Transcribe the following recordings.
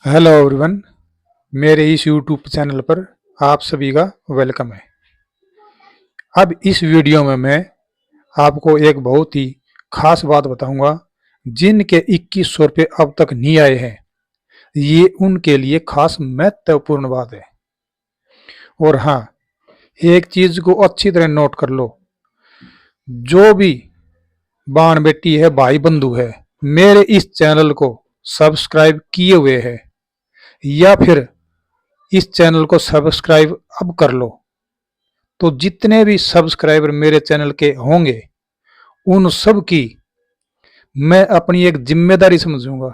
Hello everyone. मेरे इस YouTube channel पर आप सभी का वेलकम है। अब इस वीडियो में मैं आपको एक बहुत ही खास बात बताऊंगा। जिनके 2100 रुपये अब तक नहीं आए हैं, ये उनके लिए खास महत्वपूर्ण बात है। और हाँ, एक चीज को अच्छी तरह नोट कर लो। जो भी बाण बेटी है, भाई बंधु है, मेरे इस चैनल को सब्सक्राइब किए हुए है या फिर इस चैनल को सब्सक्राइब अब कर लो, तो जितने भी सब्सक्राइबर मेरे चैनल के होंगे उन सब की मैं अपनी एक जिम्मेदारी समझूंगा।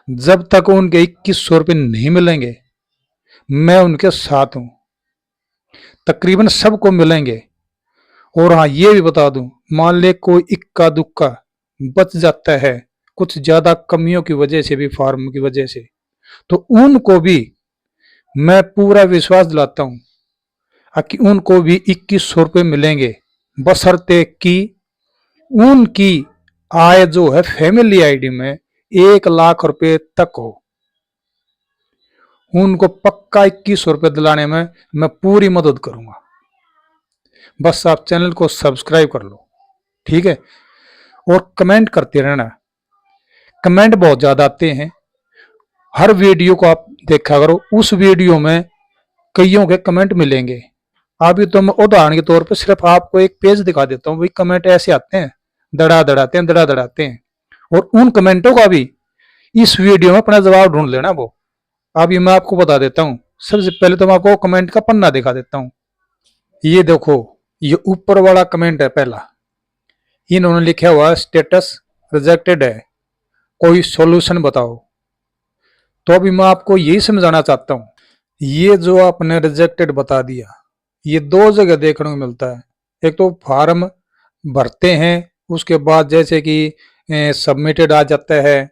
जब तक उनके 2100 रुपये नहीं मिलेंगे, मैं उनके साथ हूं। तकरीबन सबको मिलेंगे। और हाँ, ये भी बता दूं, मान ले कोई इक्का दुक्का बच जाता है कुछ ज्यादा कमियों की वजह से भी, फार्म की वजह से, तो उनको भी मैं पूरा विश्वास दिलाता हूं कि उनको भी 2100 रुपये मिलेंगे, बशर्ते कि उनकी आय जो है फैमिली आईडी में 1 लाख रुपए तक हो। उनको पक्का 2100 रुपये दिलाने में मैं पूरी मदद करूंगा। बस आप चैनल को सब्सक्राइब कर लो, ठीक है। और कमेंट करते रहना। कमेंट बहुत ज्यादा आते हैं, हर वीडियो को आप देखा करो। उस वीडियो में कईयों के कमेंट मिलेंगे। अभी तो मैं उदाहरण के तौर पर सिर्फ आपको एक पेज दिखा देता हूँ। भाई कमेंट ऐसे आते हैं, धड़ा धड़ाते हैं। और उन कमेंटों का भी इस वीडियो में अपना जवाब ढूंढ लेना। वो अभी मैं आपको बता देता हूँ। सबसे पहले तो मैं आपको कमेंट का पन्ना दिखा देता हूँ। ये देखो, ये ऊपर वाला कमेंट है पहला। इन्होंने लिखा हुआ स्टेटस रिजेक्टेड है, कोई सॉल्यूशन बताओ। तो अभी मैं आपको यही समझाना चाहता हूँ। ये जो आपने रिजेक्टेड बता दिया, ये दो जगह देखने को मिलता है। एक तो फॉर्म भरते हैं, उसके बाद जैसे कि सबमिटेड आ जाता है,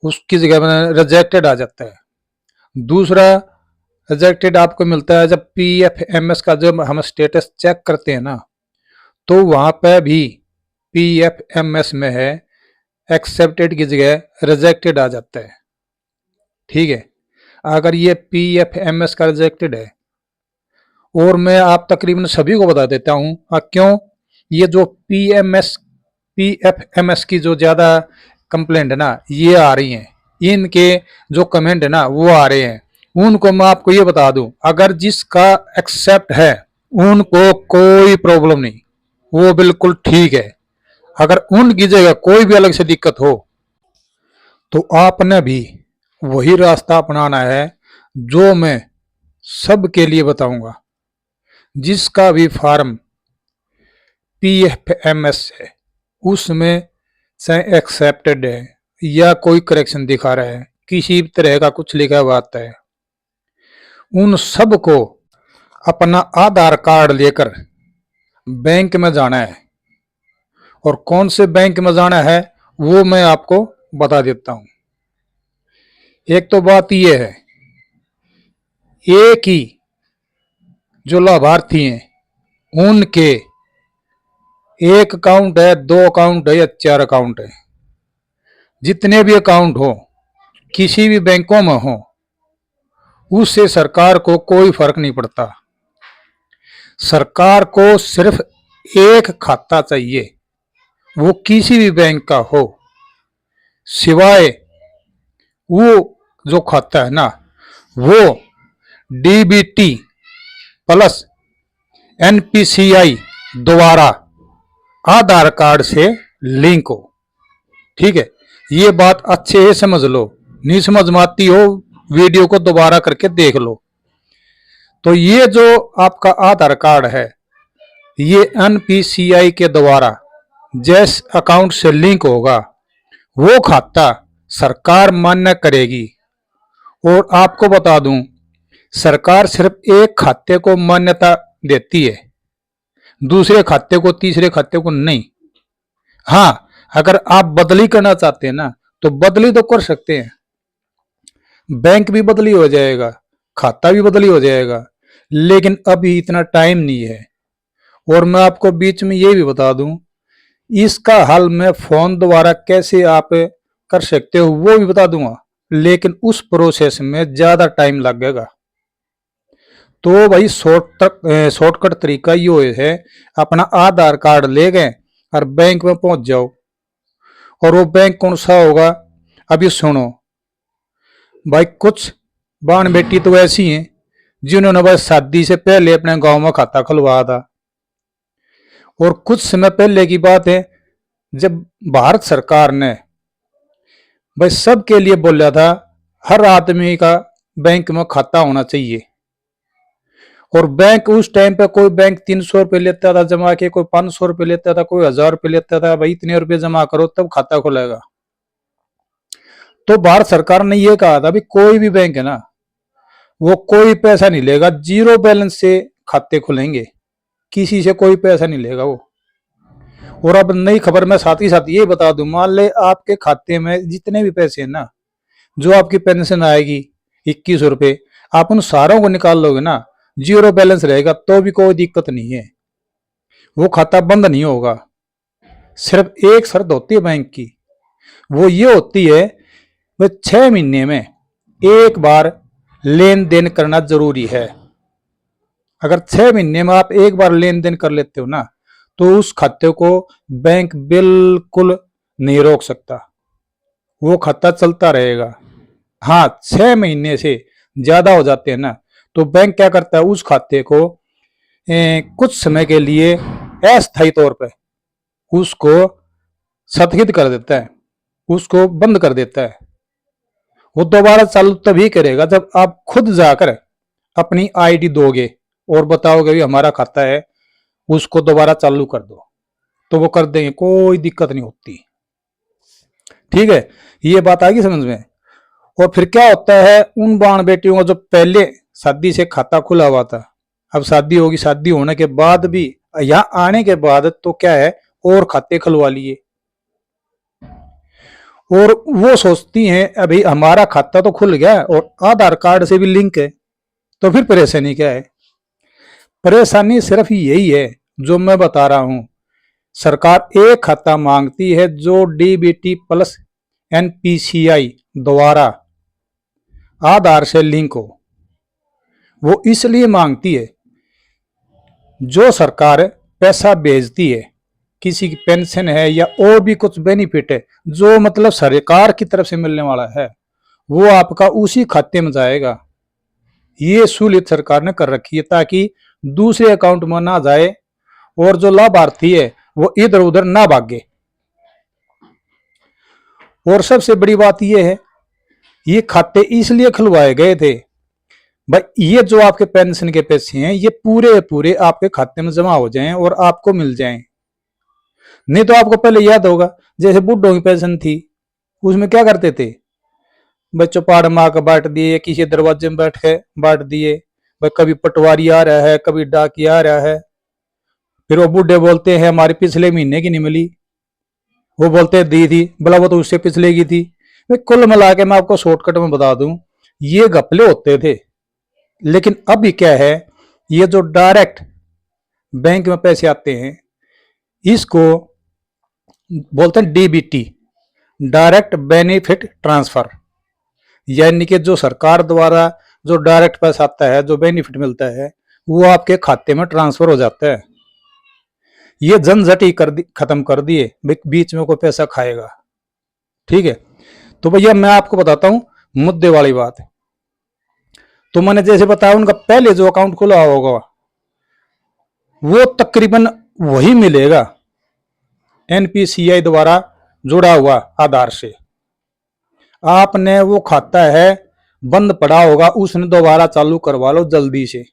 उसकी जगह में रिजेक्टेड आ जाता है। दूसरा रिजेक्टेड आपको मिलता है जब PFMS का जब हम स्टेटस चेक करते हैं ना, तो वहां पे भी PFMS में है एक्सेप्टेड की जगह रिजेक्टेड आ जाता है, ठीक है। अगर ये PFMS का रिजेक्टेड है, और मैं आप तकरीबन सभी को बता देता हूं क्यों, ये जो PFMS की जो ज्यादा कंप्लेंट है ना, ये आ रही हैं, इनके जो कमेंट है ना वो आ रहे हैं, उनको मैं आपको ये बता दूं, अगर जिसका एक्सेप्ट है उनको कोई प्रॉब्लम नहीं, वो बिल्कुल ठीक है। अगर उनकी जगह कोई भी अलग से दिक्कत हो, तो आपने भी वही रास्ता अपनाना है जो मैं सबके लिए बताऊंगा। जिसका भी फार्म PFMS है, उसमें चाहे एक्सेप्टेड है या कोई करेक्शन दिखा रहा है, किसी तरह का कुछ लिखा हुआ आता है, उन सब को अपना आधार कार्ड लेकर बैंक में जाना है। और कौन से बैंक में जाना है वो मैं आपको बता देता हूं। एक तो बात यह है, एक ही जो लाभार्थी हैं उनके एक अकाउंट है, 2 अकाउंट है या 4 अकाउंट है, जितने भी अकाउंट हो किसी भी बैंकों में हो, उससे सरकार को कोई फर्क नहीं पड़ता। सरकार को सिर्फ एक खाता चाहिए, वो किसी भी बैंक का हो, सिवाय वो जो खाता है ना वो DBT प्लस NPCI द्वारा आधार कार्ड से लिंक हो, ठीक है। ये बात अच्छे से समझ लो, नहीं समझ में आती हो वीडियो को दोबारा करके देख लो। तो ये जो आपका आधार कार्ड है, ये NPCI के द्वारा जिस अकाउंट से लिंक होगा वो खाता सरकार मान्य करेगी। और आपको बता दूं, सरकार सिर्फ एक खाते को मान्यता देती है, दूसरे खाते को, तीसरे खाते को नहीं। हाँ, अगर आप बदली करना चाहते हैं ना, तो बदली तो कर सकते हैं, बैंक भी बदली हो जाएगा, खाता भी बदली हो जाएगा, लेकिन अभी इतना टाइम नहीं है। और मैं आपको बीच में ये भी बता दूं, इसका हल मैं फोन द्वारा कैसे आप कर सकते हो वो भी बता दूंगा। लेकिन उस प्रोसेस में ज्यादा टाइम लगेगा। तो भाई शॉर्टकट तरीका ये है, अपना आधार कार्ड ले गए और बैंक में पहुंच जाओ। और वो बैंक कौन सा होगा, अभी सुनो भाई। कुछ बाण बेटी तो ऐसी हैं जिन्होंने बस शादी से पहले अपने गांव में खाता खुलवाया था। और कुछ समय पहले की बात है, जब भारत सरकार ने भाई सबके लिए बोला था हर आदमी का बैंक में खाता होना चाहिए। और बैंक उस टाइम पे कोई बैंक 300 रुपये लेता था जमा के, कोई 500 रुपये लेता था, कोई 1000 रुपये लेता था। भाई इतने रुपये जमा करो तब खाता खुलेगा। तो भारत सरकार ने यह कहा था भी कोई भी बैंक है ना, वो कोई पैसा नहीं लेगा, जीरो बैलेंस से खाते खुलेंगे, किसी से कोई पैसा नहीं लेगा वो। और अब नई खबर में साथ ही साथ ये बता दूं, मान ले आपके खाते में जितने भी पैसे हैं ना, जो आपकी पेंशन आएगी 21 रुपये, आप उन सारों को निकाल लोगे ना, जीरो बैलेंस रहेगा तो भी कोई दिक्कत नहीं है, वो खाता बंद नहीं होगा। सिर्फ एक शर्त होती है बैंक की, वो ये होती है वह 6 महीने में एक बार लेन देन करना जरूरी है। अगर 6 महीने में आप एक बार लेन देन कर लेते हो ना, तो उस खाते को बैंक बिल्कुल नहीं रोक सकता, वो खाता चलता रहेगा। हाँ, 6 महीने से ज्यादा हो जाते हैं ना, तो बैंक क्या करता है, उस खाते को कुछ समय के लिए अस्थायी तौर पर उसको स्थगित कर देता है, उसको बंद कर देता है। वो दोबारा चालू तभी करेगा जब आप खुद जाकर अपनी आईडी दोगे और बताओगे भी हमारा खाता है, उसको दोबारा चालू कर दो, तो वो कर देंगे, कोई दिक्कत नहीं होती। ठीक है, ये बात आ गई समझ में। और फिर क्या होता है, उन बाण बेटियों का जो पहले शादी से खाता खुला हुआ था, अब शादी होगी, शादी होने के बाद भी यहाँ आने के बाद तो क्या है, और खाते खुलवा लिए। और वो सोचती हैं अभी हमारा खाता तो खुल गया और आधार कार्ड से भी लिंक है, तो फिर परेशानी क्या है। परेशानी सिर्फ यही है जो मैं बता रहा हूं, सरकार एक खाता मांगती है जो डीबीटी प्लस एनपीसीआई द्वारा आधार से लिंक हो। वो इसलिए मांगती है, जो सरकार पैसा भेजती है, किसी की पेंशन है या और भी कुछ बेनिफिट है जो मतलब सरकार की तरफ से मिलने वाला है, वो आपका उसी खाते में जाएगा। ये सहूलियत सरकार ने कर रखी है ताकि दूसरे अकाउंट में ना जाए और जो लाभार्थी है वो इधर उधर ना भागे। और सबसे बड़ी बात यह है, ये खाते इसलिए खुलवाए गए थे भाई, ये जो आपके पेंशन के पैसे हैं ये पूरे पूरे आपके खाते में जमा हो जाएं और आपको मिल जाएं। नहीं तो आपको पहले याद होगा, जैसे बुढ़ों की पेंशन थी, उसमें क्या करते थे, बच्चों पाड़ मार के बांट दिए, किसी दरवाजे में बैठ के बांट दिए। भाई कभी पटवारी आ रहा है, कभी डाकिया आ रहा है, फिर वो बूढ़े बोलते हैं हमारी पिछले महीने की नहीं मिली, वो बोलते हैं दी थी, बोला वो तो उससे पिछले की थी। मैं कुल मिला के मैं आपको शॉर्टकट में बता दूं, ये घपले होते थे। लेकिन अभी क्या है, ये जो डायरेक्ट बैंक में पैसे आते हैं इसको बोलते हैं डीबीटी, डायरेक्ट बेनिफिट ट्रांसफर। यानी कि जो सरकार द्वारा जो डायरेक्ट पैसा आता है, जो बेनिफिट मिलता है, वो आपके खाते में ट्रांसफर हो जाता है। ये झंझट ही खत्म कर दिए, बीच में कोई पैसा खाएगा। ठीक है, तो भैया मैं आपको बताता हूं मुद्दे वाली बात। तो मैंने जैसे बताया, उनका पहले जो अकाउंट खुला होगा वो तकरीबन वही मिलेगा एनपीसीआई द्वारा जुड़ा हुआ आधार से। आपने वो खाता है बंद पड़ा होगा, उसने दोबारा चालू करवा लो जल्दी से।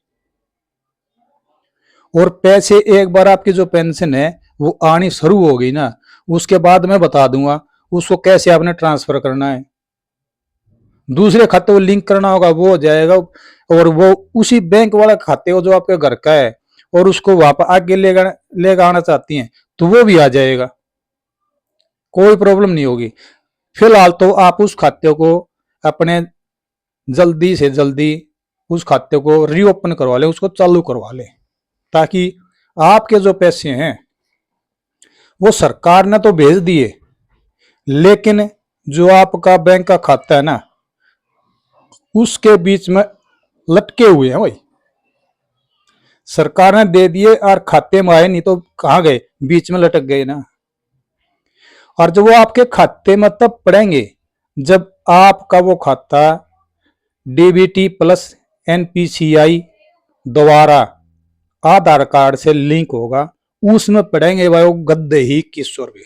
और पैसे एक बार आपकी जो पेंशन है वो आनी शुरू हो गई ना, उसके बाद मैं बता दूंगा उसको कैसे आपने ट्रांसफर करना है। दूसरे खाते को लिंक करना होगा, वो हो जाएगा। और वो उसी बैंक वाला खाते को जो आपके घर का है और उसको वापस आगे लेगा आना चाहती हैं तो वो भी आ जाएगा, कोई प्रॉब्लम नहीं होगी। फिलहाल तो आप उस खाते को अपने जल्दी से जल्दी उस खाते को रीओपन करवा ले, उसको चालू करवा ले, ताकि आपके जो पैसे हैं वो सरकार ने तो भेज दिए, लेकिन जो आपका बैंक का खाता है ना, उसके बीच में लटके हुए हैं भाई। सरकार ने दे दिए और खाते में आए नहीं तो कहां गए, बीच में लटक गए ना। और जब वो आपके खाते में तब पड़ेंगे जब आपका वो खाता डीबीटी प्लस एनपीसीआई द्वारा आधार कार्ड से लिंक होगा, उसमें पड़ेंगे भाई वो गद्दे ही 2100 रुपये।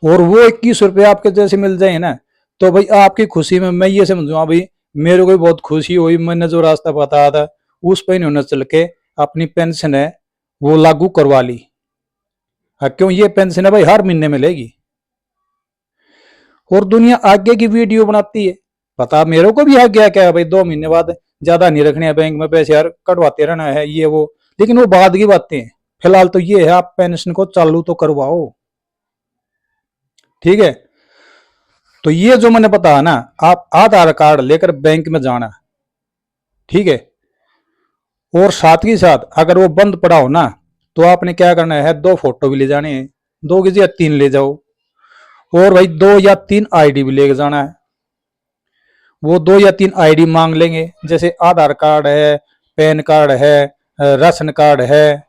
और वो 21 रुपये आपके जैसे मिल जाए ना तो भाई आपकी खुशी में मैं ये समझूंगा भाई मेरे को भी बहुत खुशी हुई। मैंने जो रास्ता बताया था उस पर इन्होंने चल के अपनी पेंशन है वो लागू करवा ली। क्यों, ये पेंशन है भाई हर महीने मिलेगी। और दुनिया आगे की वीडियो बनाती है, पता मेरे को भी आ गया क्या भाई 2 महीने बाद ज्यादा नहीं रखने हैं बैंक में पैसे यार, कटवाते रहना है ये वो, लेकिन वो बाद की बातें हैं। फिलहाल तो ये है आप पेंशन को चालू तो करवाओ, ठीक है। तो ये जो मैंने बताया ना, आप आधार कार्ड लेकर बैंक में जाना, ठीक है। और साथ ही साथ अगर वो बंद पड़ा हो ना तो आपने क्या करना है, 2 फोटो भी ले जाने हैं, 2 की या 3 ले जाओ। और भाई 2 या 3 आईडी भी लेके जाना है। वो 2 या 3 आईडी मांग लेंगे, जैसे आधार कार्ड है, पैन कार्ड है, राशन कार्ड है,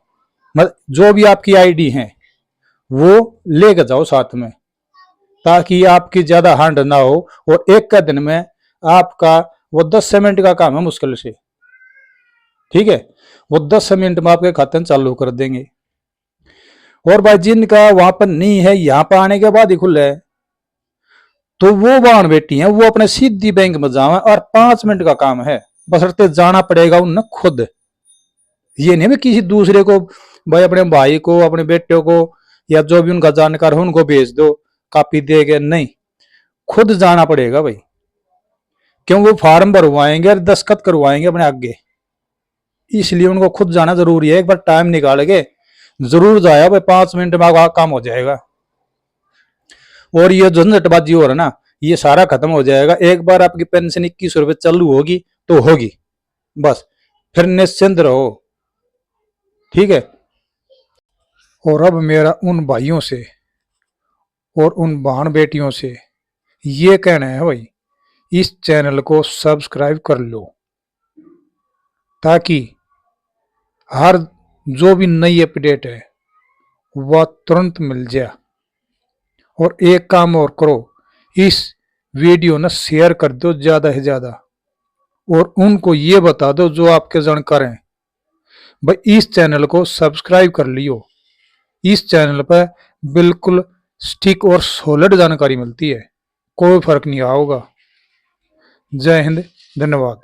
जो भी आपकी आईडी है वो लेके जाओ साथ में, ताकि आपकी ज्यादा हंड ना हो। और एक का दिन में आपका वो 10 मिनट का काम है मुश्किल से, ठीक है। वो 10 मिनट में आपके खाते में चालू कर देंगे। और भाई जिनका वहां पर नहीं है, यहाँ पर आने के बाद ही खुला है, तो वो बहन बेटी हैं वो अपने सीधी बैंक में जावे और 5 मिनट का काम है, बशर्ते जाना पड़ेगा उन्हें खुद। ये नहीं किसी दूसरे को, भाई अपने भाई को, अपने बेटे को या जो भी उनका जानकार हो उनको भेज दो कॉपी देके, नहीं, खुद जाना पड़ेगा भाई। क्यों, वो फार्म भरवाएंगे और दस्तखत करवाएंगे अपने आगे, इसलिए उनको खुद जाना जरूरी है। एक बार टाइम निकाल के जरूर जाया भाई, 5 मिनट में काम हो जाएगा। और ये झंझटबाजी हो रहा ना ये सारा खत्म हो जाएगा। एक बार आपकी पेंशन 21 रुपये चालू होगी तो होगी, बस फिर निश्चिंत रहो, ठीक है। और अब मेरा उन भाइयों से और उन बहन बेटियों से ये कहना है भाई, इस चैनल को सब्सक्राइब कर लो ताकि हर जो भी नई अपडेट है वह तुरंत मिल जाए। और एक काम और करो, इस वीडियो ना शेयर कर दो ज्यादा से ज्यादा, और उनको ये बता दो जो आपके जानकार हैं भाई इस चैनल को सब्सक्राइब कर लियो। इस चैनल पर बिल्कुल स्टिक और सॉलिड जानकारी मिलती है, कोई फर्क नहीं होगा। जय हिंद, धन्यवाद।